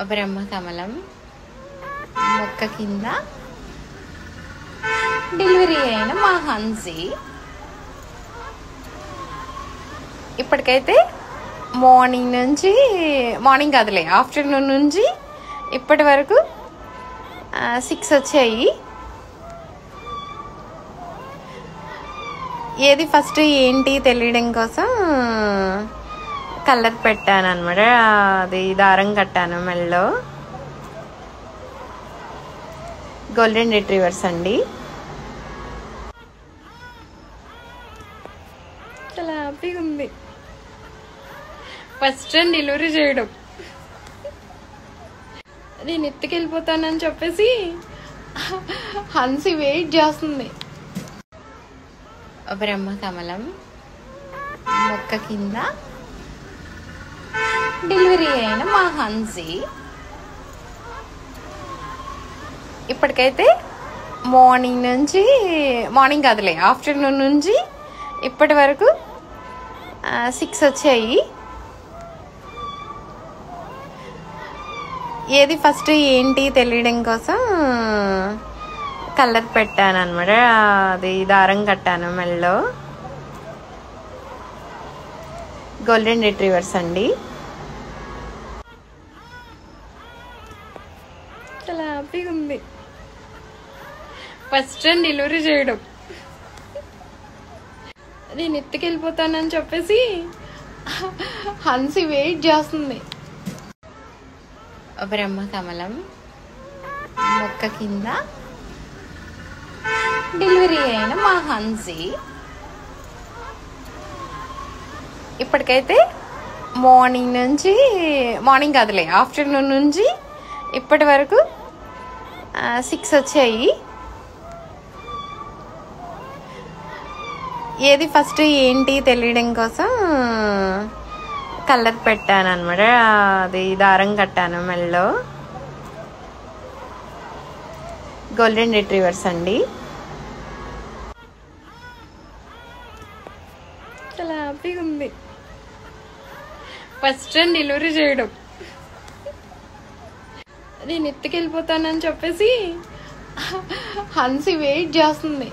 బ్రహ్మకమలం మొక్క కింద డెలివరీ అయిన మా హన్సీ ఇప్పటికైతే మార్నింగ్ కాదులే, ఆఫ్టర్నూన్ నుంచి ఇప్పటి వరకు 6 వచ్చాయి. ఏది ఫస్ట్ ఏంటి తెలియడం కోసం కలర్ పెట్టాను అనమాట. అది దారం కట్టాను మెల్లో. గోల్డెన్ రిట్రీవర్స్ అండి. చాలా హ్యాపీగా ఉంది. ఫస్ట్ టైం డెలివరీ చేయడం. నేను ఎత్తుకెళ్ళిపోతానని చెప్పేసి హన్సీ వెయిట్ చేస్తుంది. బ్రహ్మకమలం మొక్క కింద డెలివరీ అయిన మా హన్సీ ఇప్పటికైతే మార్నింగ్ కాదులే, ఆఫ్టర్నూన్ నుంచి ఇప్పటి వరకు 6 వచ్చాయి. ఏది ఫస్ట్ ఏంటి తెలియడం కోసం కలర్ పెట్టాను అనమాట. అది దారం కట్టాను మెల్లో. గోల్డెన్ రిట్రీవర్స్ అండి. చాలా హ్యాపీగా ఉంది. ఫస్ట్ టైం డెలివరీ చేయడం. నేను ఎత్తుకెళ్ళిపోతానని చెప్పేసి హన్సీ వెయిట్ చేస్తుంది. బ్రహ్మకమలం మొక్క కింద డెలివరీ అయిన మా హన్సీ ఇప్పటికైతే మార్నింగ్ కాదులే, ఆఫ్టర్నూన్ నుంచి ఇప్పటి వరకు 6 వచ్చాయి. ఏది ఫస్ట్ ఏంటి తెలియడం కోసం కలర్ పెట్టాను అనమాట. అది దారం కట్టాను మెల్లో. గోల్డెన్ రిట్రీవర్స్ అండి. చాలా హ్యాపీగా ఉంది. ఫస్ట్ టైం డెలివరీ చేయడం. నేను ఎత్తుకెళ్ళిపోతానని చెప్పేసి హన్సీ వెయిట్ చేస్తుంది.